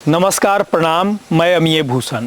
नमस्कार, प्रणाम। मैं अमीय भूषण।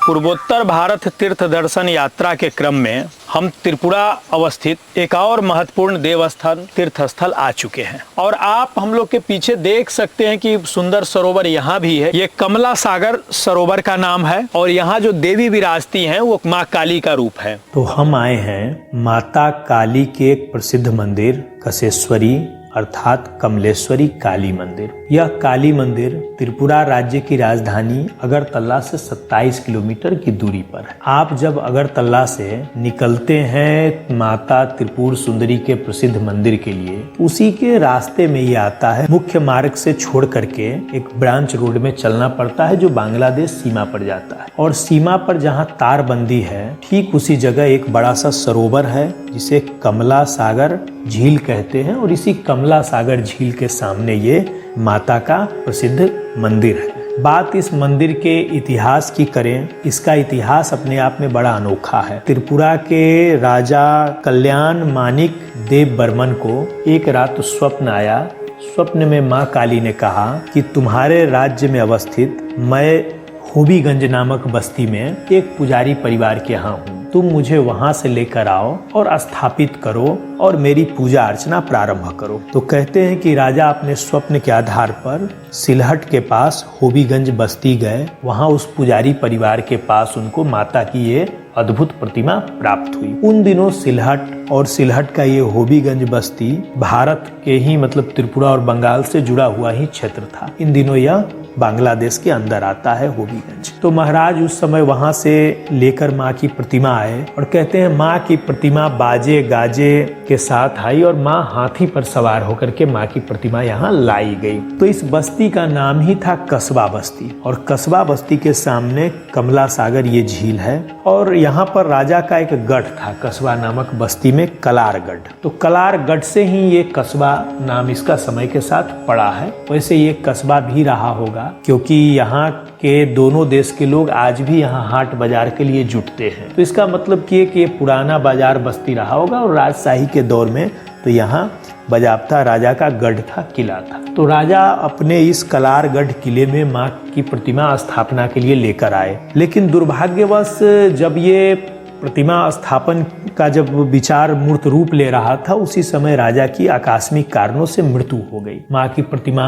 पूर्वोत्तर भारत तीर्थ दर्शन यात्रा के क्रम में हम त्रिपुरा अवस्थित एक और महत्वपूर्ण देवस्थान तीर्थस्थल आ चुके हैं और आप हम लोग के पीछे देख सकते हैं कि सुंदर सरोवर यहाँ भी है। ये कमला सागर सरोवर का नाम है और यहाँ जो देवी विराजती हैं वो माँ काली का रूप है। तो हम आए हैं माता काली के एक प्रसिद्ध मंदिर कसेश्वरी अर्थात कमलेश्वरी काली मंदिर। यह काली मंदिर त्रिपुरा राज्य की राजधानी अगरतला से 27 किलोमीटर की दूरी पर है। आप जब अगरतला से निकलते हैं माता त्रिपुर सुंदरी के प्रसिद्ध मंदिर के लिए, उसी के रास्ते में ये आता है। मुख्य मार्ग से छोड़ करके एक ब्रांच रोड में चलना पड़ता है जो बांग्लादेश सीमा पर जाता है और सीमा पर जहाँ तारबंदी है ठीक उसी जगह एक बड़ा सा सरोवर है जिसे कमला सागर झील कहते हैं और इसी कमला सागर झील के सामने ये माता का प्रसिद्ध मंदिर है। बात इस मंदिर के इतिहास की करें, इसका इतिहास अपने आप में बड़ा अनोखा है। त्रिपुरा के राजा कल्याण मानिक देव बर्मन को एक रात स्वप्न आया। स्वप्न में माँ काली ने कहा कि तुम्हारे राज्य में अवस्थित मैं हूबीगंज नामक बस्ती में एक पुजारी परिवार के यहाँ हूँ, तुम मुझे वहां से लेकर आओ और स्थापित करो और मेरी पूजा अर्चना प्रारंभ करो। तो कहते हैं कि राजा अपने स्वप्न के आधार पर सिलहट के पास हूबीगंज बस्ती गए। वहां उस पुजारी परिवार के पास उनको माता की ये अद्भुत प्रतिमा प्राप्त हुई। उन दिनों सिलहट का ये हूबीगंज बस्ती भारत के ही मतलब त्रिपुरा और बंगाल से जुड़ा हुआ ही क्षेत्र था। इन दिनों यह बांग्लादेश के अंदर आता है हूबीगंज। तो महाराज उस समय वहां से लेकर माँ की प्रतिमा आए और कहते हैं माँ की प्रतिमा बाजे गाजे के साथ आई और माँ हाथी पर सवार होकर के माँ की प्रतिमा यहाँ लाई गई। तो इस बस्ती का नाम ही था कस्बा बस्ती और कस्बा बस्ती के सामने कमला सागर ये झील है और यहाँ पर राजा का एक गढ़ था कस्बा नामक बस्ती में कलारगढ़। तो कलारगढ़ से ही ये कस्बा नाम इसका समय के साथ पड़ा है। वैसे ये कस्बा भी रहा होगा क्योंकि यहाँ के दोनों देश के लोग आज भी यहाँ हाट बाजार के लिए जुटते हैं। तो इसका मतलब कि ये पुराना बाजार बस्ती रहा होगा और राजशाही के दौर में तो यहाँ बजाबता राजा का गढ़ था, किला था। तो राजा अपने इस कलारगढ़ किले में माँ की प्रतिमा स्थापना के लिए लेकर आए, लेकिन दुर्भाग्यवश जब ये प्रतिमा स्थापन का जब विचार मूर्त रूप ले रहा था उसी समय राजा की आकस्मिक कारणों से मृत्यु हो गई। माँ की प्रतिमा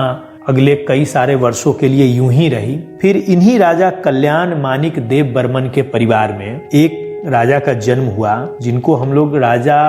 अगले कई सारे वर्षों के लिए यूं ही रही। फिर इन्हीं राजा कल्याण मानिक देव बर्मन के परिवार में एक राजा का जन्म हुआ जिनको हम लोग राजा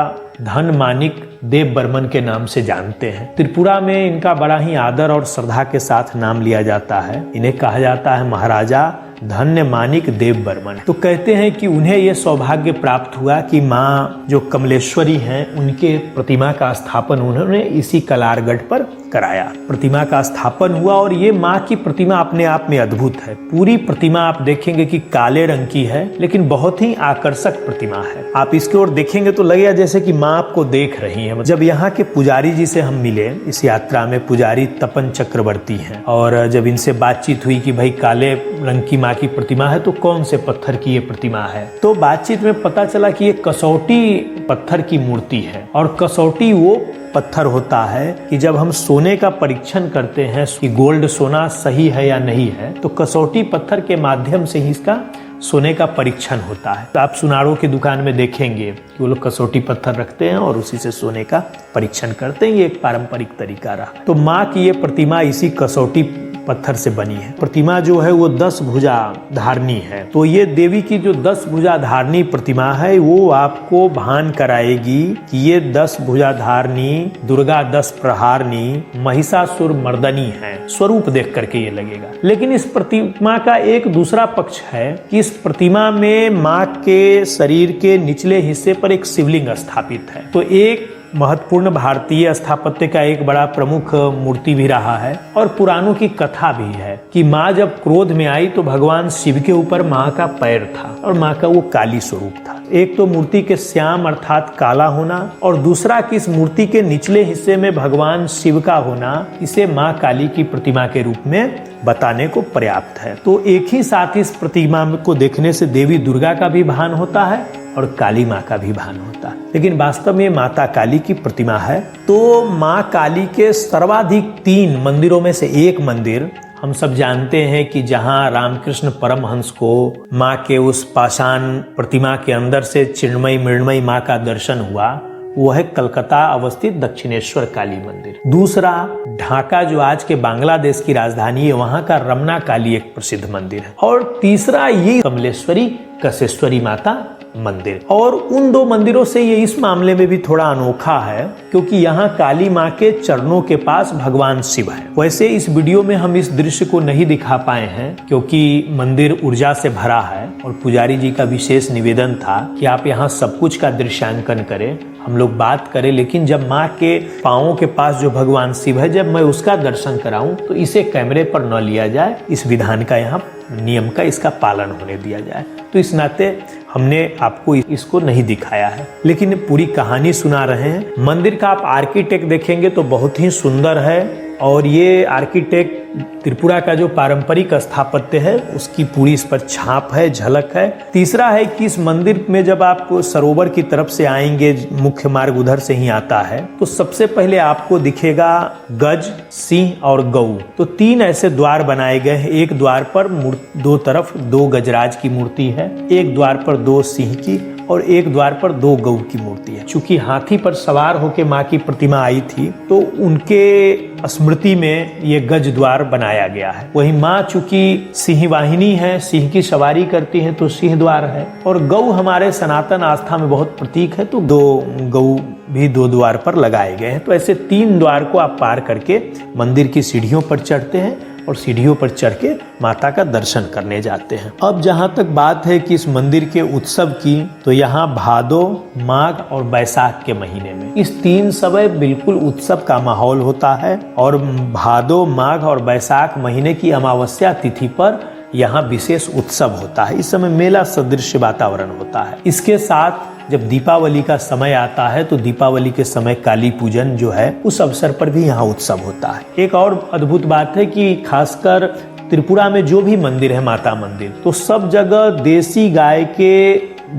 धन मानिक देव बर्मन के नाम से जानते हैं। त्रिपुरा में इनका बड़ा ही आदर और श्रद्धा के साथ नाम लिया जाता है। इन्हें कहा जाता है महाराजा धन्य मानिक देव बर्मन। तो कहते हैं कि उन्हें यह सौभाग्य प्राप्त हुआ कि माँ जो कमलेश्वरी हैं उनके प्रतिमा का स्थापन उन्होंने इसी कलारगढ़ पर कराया। प्रतिमा का स्थापन हुआ और ये माँ की प्रतिमा अपने आप में अद्भुत है। पूरी प्रतिमा आप देखेंगे कि काले रंग की है लेकिन बहुत ही आकर्षक प्रतिमा है। आप इसकी ओर देखेंगे तो लगेगा जैसे कि माँ आपको देख रही है। जब यहाँ के पुजारी जी से हम मिले इस यात्रा में, पुजारी तपन चक्रवर्ती हैं, और जब इनसे बातचीत हुई कि भाई काले रंग की माँ की प्रतिमा है तो कौन से पत्थर की ये प्रतिमा है, तो बातचीत में पता चला कि ये कसौटी पत्थर की मूर्ति है। और कसौटी वो पत्थर होता है कि जब हम सोने का परीक्षण करते हैं कि गोल्ड सोना सही है या नहीं है तो कसौटी पत्थर के माध्यम से ही इसका सोने का परीक्षण होता है। तो आप सुनारों की दुकान में देखेंगे कि वो लोग कसौटी पत्थर रखते हैं और उसी से सोने का परीक्षण करते हैं। ये एक पारंपरिक तरीका रहा। तो माँ की ये प्रतिमा इसी कसौटी पत्थर से बनी है। प्रतिमा जो है वो 10 भुजा धारनी है। तो ये देवी की जो 10 भुजा धारनी प्रतिमा है वो आपको भान कराएगी कि ये 10 भुजा धारनी दुर्गा 10 प्रहारनी महिषासुर मर्दनी है। स्वरूप देख करके ये लगेगा। लेकिन इस प्रतिमा का एक दूसरा पक्ष है कि इस प्रतिमा में माँ के शरीर के निचले हिस्से पर एक शिवलिंग स्थापित है। तो एक महत्वपूर्ण भारतीय स्थापत्य का एक बड़ा प्रमुख मूर्ति भी रहा है और पुराणों की कथा भी है कि माँ जब क्रोध में आई तो भगवान शिव के ऊपर माँ का पैर था और माँ का वो काली स्वरूप था। एक तो मूर्ति के श्याम अर्थात काला होना और दूसरा कि इस मूर्ति के निचले हिस्से में भगवान शिव का होना इसे माँ काली की प्रतिमा के रूप में बताने को पर्याप्त है। तो एक ही साथ इस प्रतिमा को देखने से देवी दुर्गा का भी भान होता है और काली माँ का भी भान होता है। लेकिन वास्तव में माता काली की प्रतिमा है। तो माँ काली के सर्वाधिक 3 मंदिरों में से एक मंदिर हम सब जानते हैं कि जहाँ रामकृष्ण परमहंस को माँ के उस पाषाण प्रतिमा के अंदर से चिन्मयी मृण्मयी माँ का दर्शन हुआ, वो है कलकत्ता अवस्थित दक्षिणेश्वर काली मंदिर। दूसरा, ढाका जो आज के बांग्लादेश की राजधानी है, वहाँ का रमना काली एक प्रसिद्ध मंदिर है। और तीसरा ये कमलेश्वरी कसेश्वरी माता मंदिर। और उन दो मंदिरों से ये इस मामले में भी थोड़ा अनोखा है क्योंकि यहाँ काली माँ के चरणों के पास भगवान शिव है। वैसे इस वीडियो में हम इस दृश्य को नहीं दिखा पाए हैं क्योंकि मंदिर ऊर्जा से भरा है और पुजारी जी का विशेष निवेदन था कि आप यहाँ सब कुछ का दृश्यांकन करें, हम लोग बात करें, लेकिन जब माँ के पाँवों के पास जो भगवान शिव है, जब मैं उसका दर्शन कराऊं तो इसे कैमरे पर न लिया जाए, इस विधान का यहाँ नियम का इसका पालन होने दिया जाए। तो इस नाते हमने आपको इसको नहीं दिखाया है, लेकिन पूरी कहानी सुना रहे हैं। मंदिर का आप आर्किटेक्ट देखेंगे तो बहुत ही सुंदर है और ये आर्किटेक्ट त्रिपुरा का जो पारंपरिक स्थापत्य है उसकी पूरी इस पर छाप है, झलक है। तीसरा है कि इस मंदिर में जब आप सरोवर की तरफ से आएंगे, मुख्य मार्ग उधर से ही आता है, तो सबसे पहले आपको दिखेगा गज, सिंह और गौ। तो तीन ऐसे द्वार बनाए गए हैं। एक द्वार पर दो तरफ दो गजराज की मूर्ति है, एक द्वार पर दो सिंह की और एक द्वार पर दो गौ की मूर्ति है। चूंकि हाथी पर सवार होकर माँ की प्रतिमा आई थी तो उनके स्मृति में ये गज द्वार बनाया गया है। वही माँ चूंकि सिंह वाहिनी है, सिंह की सवारी करती है तो सिंह द्वार है। और गौ हमारे सनातन आस्था में बहुत प्रतीक है तो दो गौ भी दो द्वार पर लगाए गए हैं। तो ऐसे तीन द्वार को आप पार करके मंदिर की सीढ़ियों पर चढ़ते हैं और सीढ़ियों पर चढ़ के माता का दर्शन करने जाते हैं। अब जहाँ तक बात है कि इस मंदिर के उत्सव की, तो यहाँ भादो, माघ और बैसाख के महीने में इस तीन समय बिल्कुल उत्सव का माहौल होता है। और भादो, माघ और बैसाख महीने की अमावस्या तिथि पर यहाँ विशेष उत्सव होता है। इस समय मेला सदृश वातावरण होता है। इसके साथ जब दीपावली का समय आता है तो दीपावली के समय काली पूजन जो है उस अवसर पर भी यहाँ उत्सव होता है। एक और अद्भुत बात है कि खासकर त्रिपुरा में जो भी मंदिर है, माता मंदिर, तो सब जगह देसी गाय के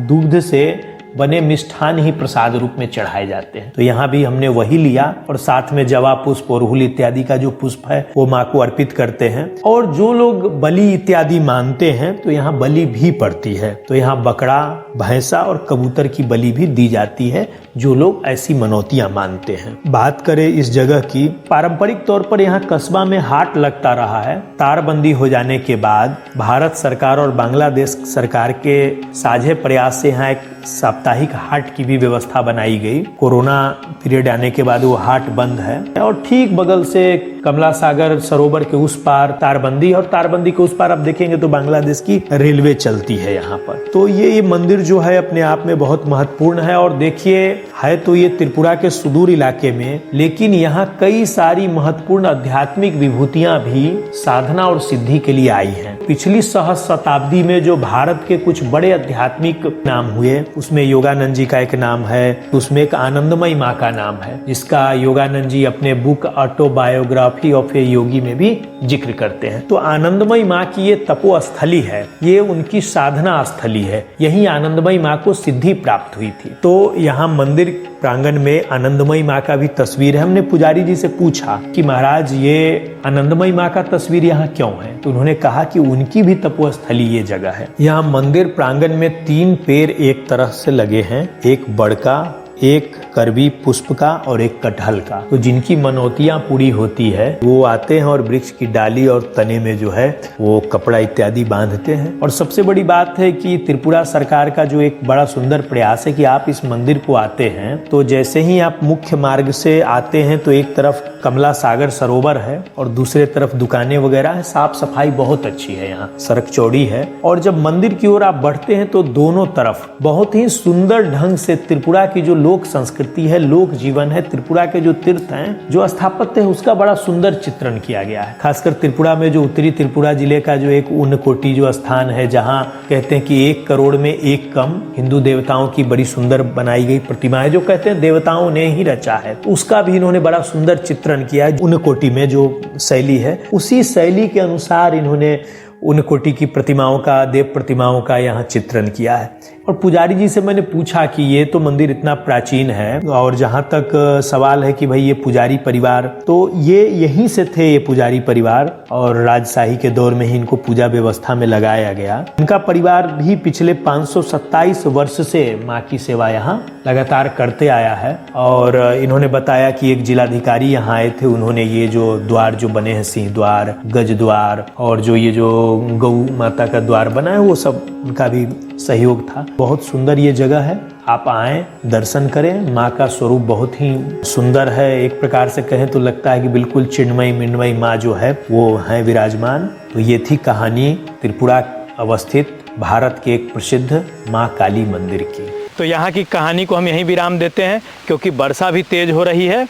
दूध से बने मिष्ठान ही प्रसाद रूप में चढ़ाए जाते हैं। तो यहाँ भी हमने वही लिया और साथ में जवा पुष्प, अरहुल इत्यादि का जो पुष्प है वो माँ को अर्पित करते हैं। और जो लोग बलि इत्यादि मानते हैं तो यहाँ बलि भी पड़ती है। तो यहाँ बकरा, भैंसा और कबूतर की बलि भी दी जाती है जो लोग ऐसी मनौतियां मानते हैं। बात करें इस जगह की, पारंपरिक तौर पर यहाँ कस्बा में हाट लगता रहा है। तारबंदी हो जाने के बाद भारत सरकार और बांग्लादेश सरकार के साझे प्रयास से यहाँ एक साप्ताहिक हाट की भी व्यवस्था बनाई गई। कोरोना पीरियड आने के बाद वो हाट बंद है। और ठीक बगल से कमला सागर सरोवर के उस पार तारबंदी, और तारबंदी के उस पार आप देखेंगे तो बांग्लादेश की रेलवे चलती है यहाँ पर। तो ये मंदिर जो है अपने आप में बहुत महत्वपूर्ण है। और देखिए, है तो ये त्रिपुरा के सुदूर इलाके में, लेकिन यहाँ कई सारी महत्वपूर्ण आध्यात्मिक विभूतियां भी साधना और सिद्धि के लिए आई हैं। पिछली सहस्त्र शताब्दी में जो भारत के कुछ बड़े आध्यात्मिक नाम हुए, उसमें योगानंद जी का एक नाम है, उसमें एक आनंदमयी माँ का नाम है, जिसका योगानंद जी अपने बुक ऑटोबायोग्राफी ऑफ ए योगी में भी जिक्र करते हैं। तो आनंदमयी माँ की ये तपोस्थली है, ये उनकी साधना स्थली है। यही आनंदमयी माँ को सिद्धि प्राप्त हुई थी। तो यहाँ मंदिर प्रांगण में आनंदमयी माँ का भी तस्वीर है। हमने पुजारी जी से पूछा कि महाराज ये आनंदमयी माँ का तस्वीर यहाँ क्यों है, तो उन्होंने कहा कि उनकी भी तपोस्थली ये जगह है। यहाँ मंदिर प्रांगण में 3 पेड़ एक तरह से लगे हैं, एक बड़ का, एक करवी पुष्प का और एक कटहल का। तो जिनकी मनौतियां पूरी होती है वो आते हैं और वृक्ष की डाली और तने में जो है वो कपड़ा इत्यादि बांधते हैं। और सबसे बड़ी बात है कि त्रिपुरा सरकार का जो एक बड़ा सुंदर प्रयास है कि आप इस मंदिर को आते हैं तो जैसे ही आप मुख्य मार्ग से आते हैं तो एक तरफ कमला सागर सरोवर है और दूसरे तरफ दुकानें वगैरह है। साफ सफाई बहुत अच्छी है, यहाँ सड़क चौड़ी है। और जब मंदिर की ओर आप बढ़ते हैं तो दोनों तरफ बहुत ही सुंदर ढंग से त्रिपुरा की जो लोक संस्कृति है, लोक जीवन है, त्रिपुरा के जो तीर्थ हैं, जो स्थापत्य है, उसका बड़ा सुंदर चित्रण किया गया है। खासकर त्रिपुरा में जो उत्तरी त्रिपुरा जिले का जो एक ऊनकोटी जो स्थान है, जहाँ कहते हैं कि 1 करोड़ में 1 कम हिंदू देवताओं की बड़ी सुंदर बनाई गई प्रतिमा है, जो कहते हैं देवताओं ने ही रचा है। उसका भी इन्होंने बड़ा सुंदर चित्रण किया है। ऊनकोटी में जो शैली है, उसी शैली के अनुसार इन्होंने उन कोटि की प्रतिमाओं का, देव प्रतिमाओं का यहाँ चित्रण किया है। और पुजारी जी से मैंने पूछा कि ये तो मंदिर इतना प्राचीन है और जहाँ तक सवाल है कि भाई ये पुजारी परिवार, तो ये यहीं से थे, ये पुजारी परिवार, और राजशाही के दौर में ही इनको पूजा व्यवस्था में लगाया गया। इनका परिवार भी पिछले 527 वर्ष से माँ की सेवा यहाँ लगातार करते आया है। और इन्होंने बताया कि एक जिलाधिकारी यहाँ आए थे, उन्होंने ये जो द्वार जो बने हैं, सिंह द्वार, गज द्वार, और जो ये जो गौ माता का द्वार बना है, वो सब उनका भी सहयोग था। बहुत सुंदर ये जगह है, आप आएं, दर्शन करें। माँ का स्वरूप बहुत ही सुंदर है, एक प्रकार से कहें तो लगता है कि बिल्कुल चिन्मयी मृण्मयी माँ जो है वो है विराजमान। तो ये थी कहानी त्रिपुरा अवस्थित भारत के एक प्रसिद्ध माँ काली मंदिर की। तो यहाँ की कहानी को हम यहीं विराम देते हैं, क्योंकि वर्षा भी तेज हो रही है,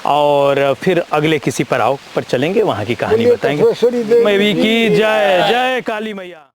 और फिर अगले किसी पड़ाव पर चलेंगे, वहाँ की कहानी बताएंगे। मैवी की जय, जय काली मैया।